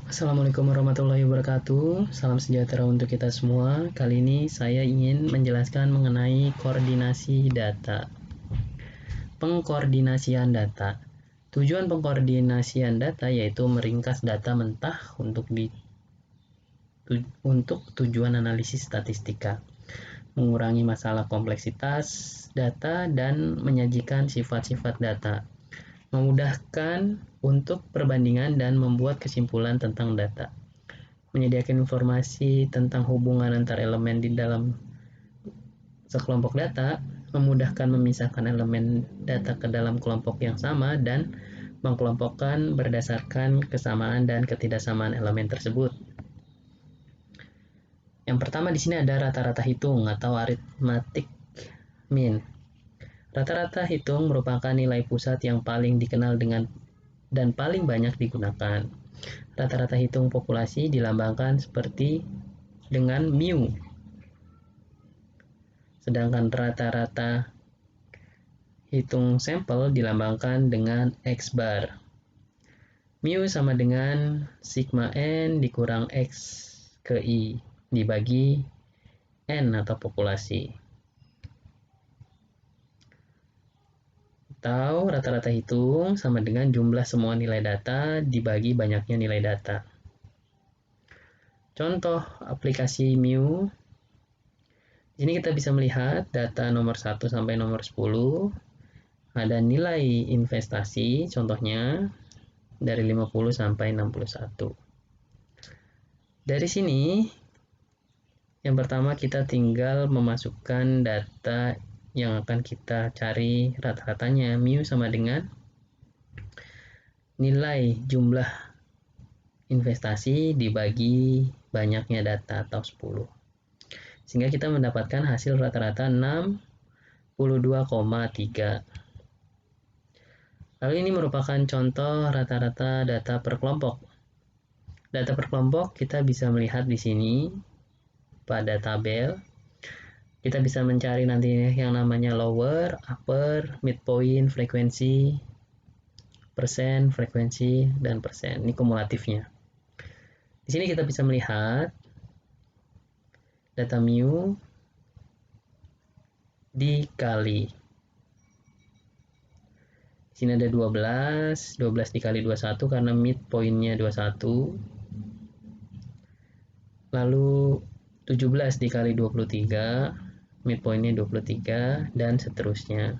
Assalamualaikum warahmatullahi wabarakatuh. Salam sejahtera untuk kita semua. Kali ini saya ingin menjelaskan mengenai koordinasi data. Pengkoordinasian data. Tujuan pengkoordinasian data yaitu meringkas data mentah untuk tujuan analisis statistika, mengurangi masalah kompleksitas data dan menyajikan sifat-sifat data, memudahkan untuk perbandingan dan membuat kesimpulan tentang data, menyediakan informasi tentang hubungan antar elemen di dalam sekelompok data, memudahkan memisahkan elemen data ke dalam kelompok yang sama dan mengkelompokkan berdasarkan kesamaan dan ketidaksamaan elemen tersebut. Yang pertama di sini ada rata-rata hitung atau arithmetic mean. Rata-rata hitung merupakan nilai pusat yang paling dikenal dan paling banyak digunakan. Rata-rata hitung populasi dilambangkan seperti dengan mu. Sedangkan rata-rata hitung sampel dilambangkan dengan X bar. Mu sama dengan sigma N dikurang X ke I dibagi N atau populasi. Atau rata-rata hitung sama dengan jumlah semua nilai data dibagi banyaknya nilai data. Contoh aplikasi mu. Di sini kita bisa melihat data nomor 1 sampai nomor 10. Ada nilai investasi, contohnya dari 50 sampai 61. Dari sini, yang pertama kita tinggal memasukkan data yang akan kita cari rata-ratanya. Mu sama dengan nilai jumlah investasi dibagi banyaknya data atau 10. Sehingga kita mendapatkan hasil rata-rata 62,3. Lalu ini merupakan contoh rata-rata data per kelompok. Data per kelompok kita bisa melihat di sini pada tabel. Kita bisa mencari nanti yang namanya lower, upper, midpoint, frekuensi, persen, frekuensi, dan persen. Ini kumulatifnya. Di sini kita bisa melihat data mu dikali. Di sini ada 12 dikali 21 karena midpointnya 21. Lalu 17 dikali 23, midpointnya 23, dan seterusnya.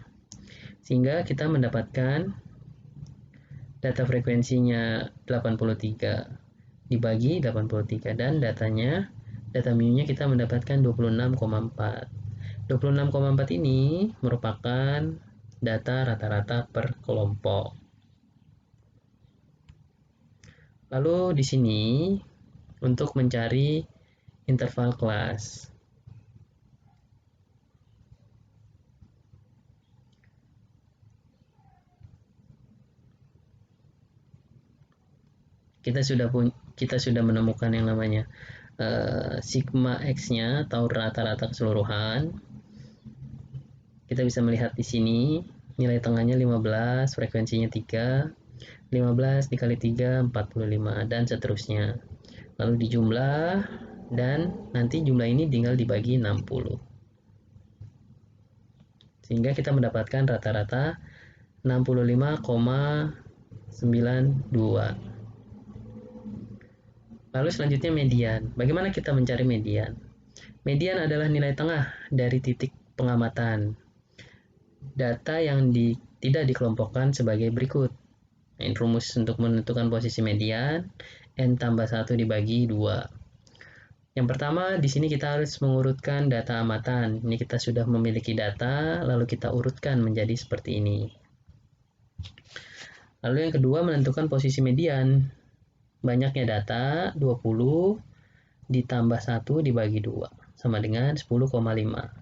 Sehingga kita mendapatkan data frekuensinya 83 dibagi 83 dan data mu-nya kita mendapatkan 26,4. 26,4 ini merupakan data rata-rata per kelompok. Lalu di sini untuk mencari interval kelas. Kita sudah menemukan yang namanya sigma X-nya atau rata-rata keseluruhan. Kita bisa melihat di sini nilai tengahnya 15, frekuensinya 3, 15 dikali 3, 45, dan seterusnya. Lalu dijumlah, dan nanti jumlah ini tinggal dibagi 60. Sehingga kita mendapatkan rata-rata 65,92. Lalu selanjutnya median. Bagaimana kita mencari median? Median adalah nilai tengah dari titik pengamatan. Data yang tidak dikelompokkan sebagai berikut. Ini rumus untuk menentukan posisi median, N tambah 1 dibagi 2. Yang pertama, di sini kita harus mengurutkan data amatan. Ini kita sudah memiliki data, lalu kita urutkan menjadi seperti ini. Lalu yang kedua, menentukan posisi median. Banyaknya data, 20 ditambah 1 dibagi 2, sama dengan 10,5.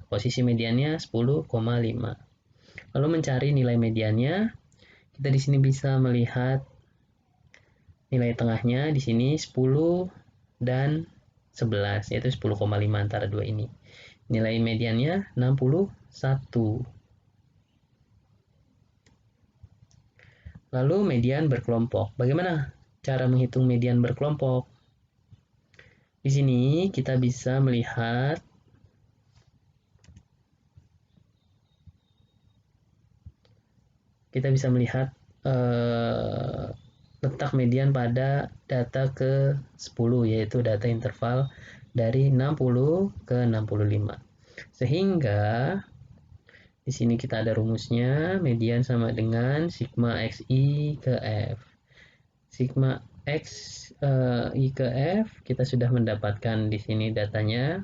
Posisi mediannya 10,5. Lalu mencari nilai mediannya, kita di sini bisa melihat nilai tengahnya di sini 10 dan 11, yaitu 10,5 antara dua ini. Nilai mediannya 61. Lalu median berkelompok. Bagaimana cara menghitung median berkelompok. Di sini kita bisa melihat letak median pada data ke-10, yaitu data interval dari 60 ke 65. Sehingga di sini kita ada rumusnya, median sama dengan sigma xi ke f. Sigma xi ke f kita sudah mendapatkan di sini datanya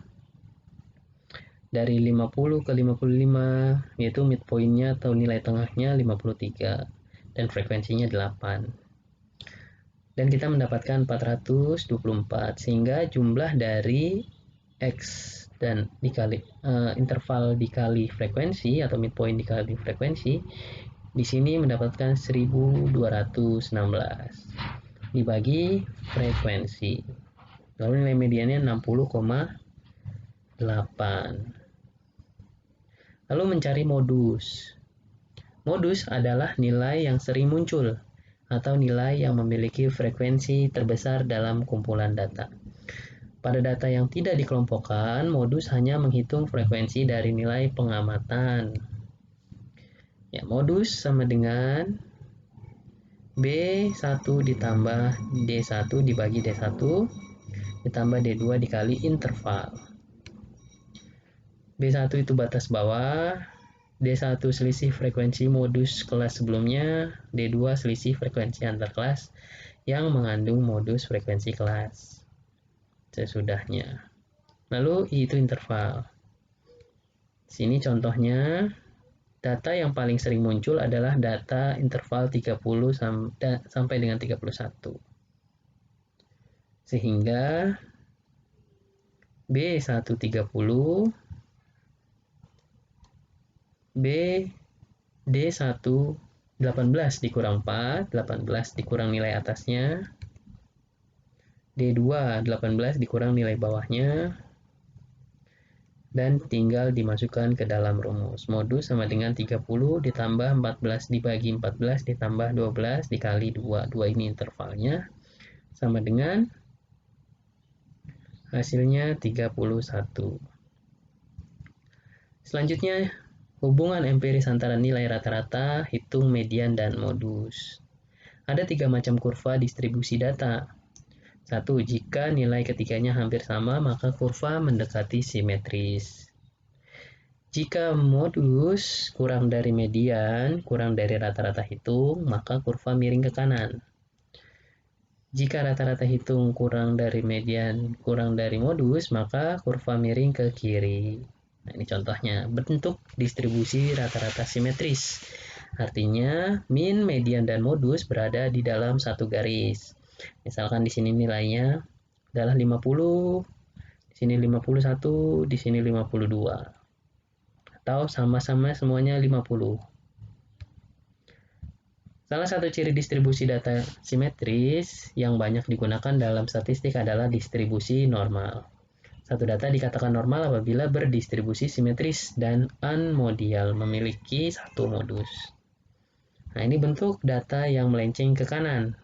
dari 50 ke 55, yaitu midpoint-nya atau nilai tengahnya 53 dan frekuensinya 8. Dan kita mendapatkan 424, sehingga jumlah dari x dan dikali interval dikali frekuensi atau midpoint dikali frekuensi di sini mendapatkan 1216 dibagi frekuensi. Lalu nilai mediannya 60,8. Lalu mencari modus. Modus adalah nilai yang sering muncul atau nilai yang memiliki frekuensi terbesar dalam kumpulan data. Pada data yang tidak dikelompokkan, modus hanya menghitung frekuensi dari nilai pengamatan. Ya, modus sama dengan B1 ditambah D1 dibagi D1 ditambah D2 dikali interval. B1 itu batas bawah, D1 selisih frekuensi modus kelas sebelumnya, D2 selisih frekuensi antar kelas yang mengandung modus frekuensi kelas sesudahnya. Lalu I itu interval. Sini contohnya, data yang paling sering muncul adalah data interval 30 sampai dengan 31. Sehingga B130 B D1 18 dikurang 4, 18 dikurang nilai atasnya, D2 18 dikurang nilai bawahnya, dan tinggal dimasukkan ke dalam rumus. Modus sama dengan 30 ditambah 14 dibagi 14 ditambah 12 dikali 2. 2 ini intervalnya, sama dengan hasilnya 31. Selanjutnya, hubungan empiris antara nilai rata-rata, hitung median, dan modus. Ada 3 macam kurva distribusi data. 1. Jika nilai ketiganya hampir sama, maka kurva mendekati simetris. Jika modus kurang dari median, kurang dari rata-rata hitung, maka kurva miring ke kanan. Jika rata-rata hitung kurang dari median, kurang dari modus, maka kurva miring ke kiri. Nah, ini contohnya, bentuk distribusi rata-rata simetris. Artinya, min, median, dan modus berada di dalam satu garis. Misalkan di sini nilainya adalah 50, di sini 51, di sini 52. Atau sama-sama semuanya 50. Salah satu ciri distribusi data simetris yang banyak digunakan dalam statistik adalah distribusi normal. Satu data dikatakan normal apabila berdistribusi simetris dan unmodial, memiliki satu modus. Nah, ini bentuk data yang melenceng ke kanan.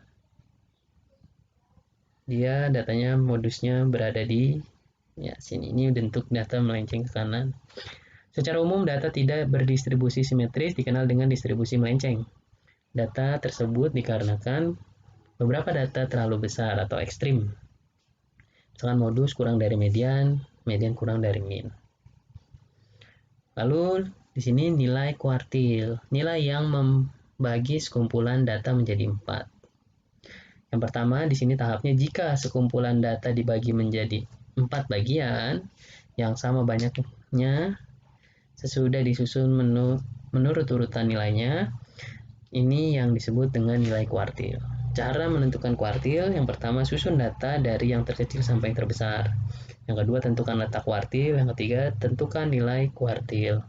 Dia datanya modusnya berada di sini. Ini bentuk data melenceng ke kanan. Secara umum, data tidak berdistribusi simetris dikenal dengan distribusi melenceng. Data tersebut dikarenakan beberapa data terlalu besar atau ekstrim. Misalkan modus kurang dari median, median kurang dari min. Lalu di sini nilai kuartil, nilai yang membagi sekumpulan data menjadi 4. Yang pertama di sini tahapnya jika sekumpulan data dibagi menjadi 4 bagian yang sama banyaknya sesudah disusun menurut urutan nilainya, ini yang disebut dengan nilai kuartil. Cara menentukan kuartil, yang pertama susun data dari yang terkecil sampai yang terbesar. Yang kedua tentukan letak kuartil, yang ketiga tentukan nilai kuartil.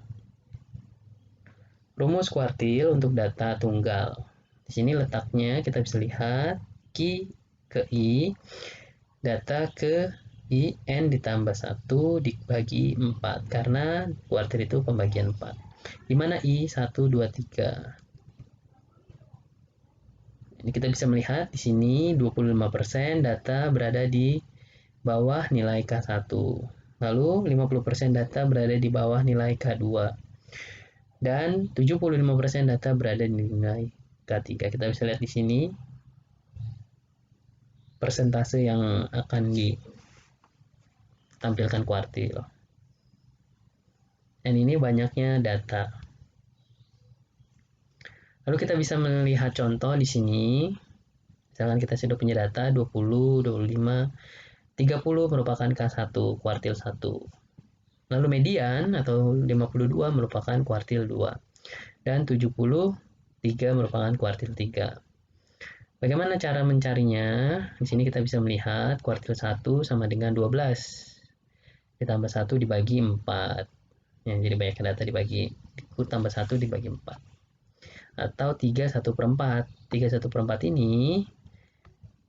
Rumus kuartil untuk data tunggal. Di sini letaknya kita bisa lihat Q ke I, data ke I, N ditambah 1 dibagi 4, karena kuartil itu pembagian 4. Di mana I 1, 2, 3. Ini kita bisa melihat di sini 25% data berada di bawah nilai K1. Lalu 50% data berada di bawah nilai K2. Dan 75% data berada di nilai K3. Kita bisa lihat di sini persentase yang akan ditampilkan kuartil. Dan ini banyaknya data. Lalu kita bisa melihat contoh di sini. Misalkan kita sudah punya data 20, 25, 30 merupakan K1, kuartil 1. Lalu median atau 52 merupakan kuartil 2. Dan 73 merupakan kuartil 3. Bagaimana cara mencarinya? Di sini kita bisa melihat kuartil 1 sama dengan 12. Ditambah 1 dibagi 4. Ya, jadi banyak data dibagi. Tambah 1 dibagi 4. Atau 3 1 per 4. 3 1 per 4 ini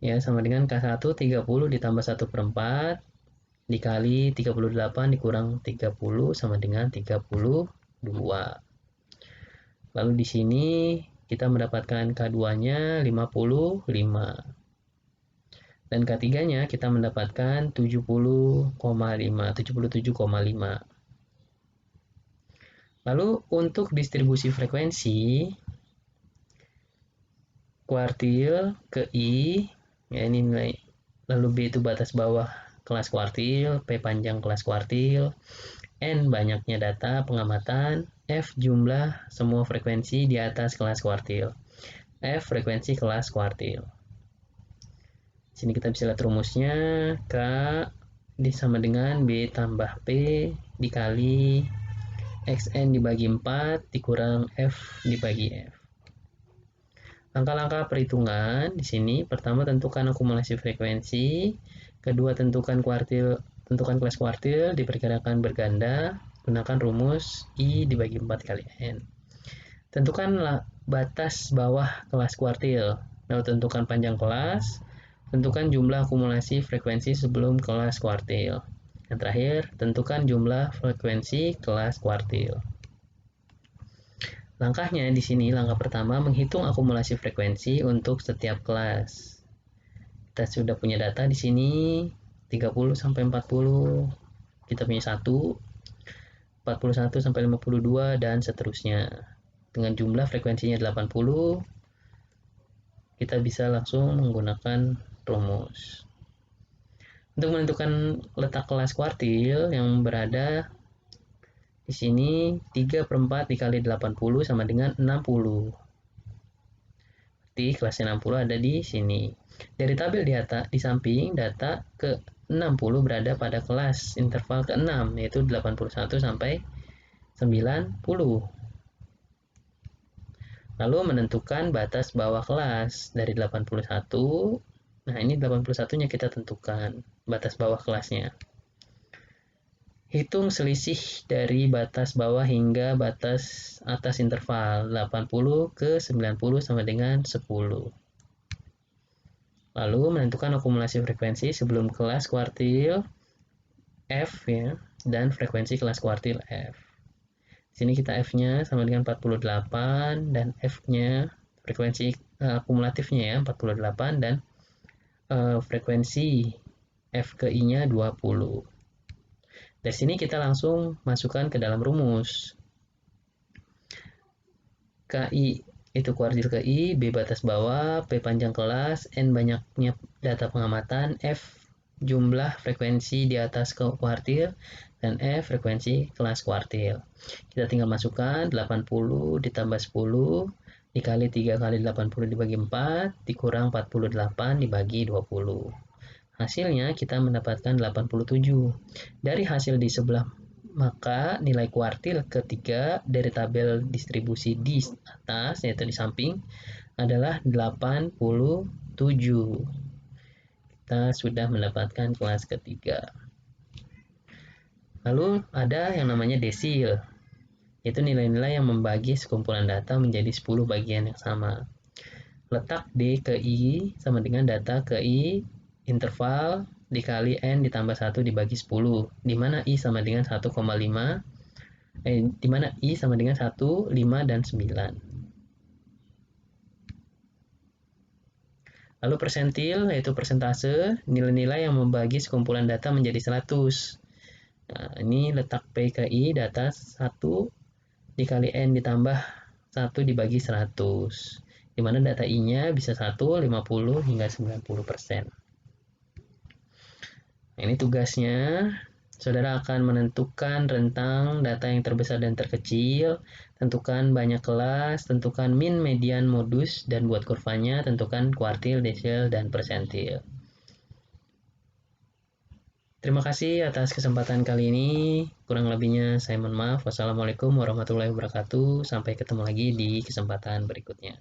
ya sama dengan K1 30 ditambah 1 per 4 dikali 38 dikurang 30 sama dengan 32. Lalu di sini kita mendapatkan K2-nya 55. Dan K3-nya kita mendapatkan 70,5, 77,5. Lalu untuk distribusi frekuensi kuartil ke I, ya ini nilai, lalu B itu batas bawah kelas kuartil, P panjang kelas kuartil, N banyaknya data pengamatan, F jumlah semua frekuensi di atas kelas kuartil. F frekuensi kelas kuartil. Sini kita bisa lihat rumusnya, K sama dengan B tambah P dikali XN dibagi 4 dikurang F dibagi F. Langkah-langkah perhitungan di sini, pertama tentukan akumulasi frekuensi, kedua tentukan kelas kuartil diperkirakan berganda, gunakan rumus I dibagi 4 kali N. Tentukan batas bawah kelas kuartil. Lalu tentukan panjang kelas, tentukan jumlah akumulasi frekuensi sebelum kelas kuartil. Yang terakhir, tentukan jumlah frekuensi kelas kuartil. Langkahnya di sini, langkah pertama menghitung akumulasi frekuensi untuk setiap kelas. Kita sudah punya data di sini 30 sampai 40. Kita punya 1, 41 sampai 52 dan seterusnya. Dengan jumlah frekuensinya 80, kita bisa langsung menggunakan rumus. Untuk menentukan letak kelas kuartil yang berada di sini 3 per 4 dikali 80 sama dengan 60. Berarti kelasnya 60 ada di sini. Dari tabel di samping data ke 60 berada pada kelas interval ke-6 yaitu 81 sampai 90. Lalu menentukan batas bawah kelas dari 81. Nah, ini 81-nya kita tentukan batas bawah kelasnya. Hitung selisih dari batas bawah hingga batas atas interval 80 ke 90 sama dengan 10. Lalu menentukan akumulasi frekuensi sebelum kelas kuartil F ya, dan frekuensi kelas kuartil F. Di sini kita F-nya sama dengan 48 dan F-nya frekuensi akumulatifnya ya 48 dan frekuensi F ke I-nya 20. Dari sini kita langsung masukkan ke dalam rumus. KI itu kuartil ke I, B batas bawah, P panjang kelas, N banyaknya data pengamatan, F jumlah frekuensi di atas kuartil, dan F frekuensi kelas kuartil. Kita tinggal masukkan 80 ditambah 10 dikali 3 kali 80 dibagi 4 dikurang 48 dibagi 20. Hasilnya kita mendapatkan 87. Dari hasil di sebelah, maka nilai kuartil ketiga dari tabel distribusi di atas, yaitu di samping, adalah 87. Kita sudah mendapatkan kelas ketiga. Lalu ada yang namanya desil, yaitu nilai-nilai yang membagi sekumpulan data menjadi 10 bagian yang sama. Letak D ke I sama dengan data ke I interval dikali N ditambah 1 dibagi 10, di mana I sama dengan 1,5, di mana I sama dengan 1, 5, dan 9. Lalu persentil yaitu persentase, nilai-nilai yang membagi sekumpulan data menjadi 100. Nah, ini letak PKI data 1 dikali N ditambah 1 dibagi 100. Di mana data I-nya bisa 1, 50, hingga 90%. Nah, ini tugasnya. Saudara akan menentukan rentang data yang terbesar dan terkecil, tentukan banyak kelas, tentukan min, median, modus, dan buat kurvanya, tentukan kuartil, desil, dan persentil. Terima kasih atas kesempatan kali ini. Kurang lebihnya saya mohon maaf. Wassalamualaikum warahmatullahi wabarakatuh. Sampai ketemu lagi di kesempatan berikutnya.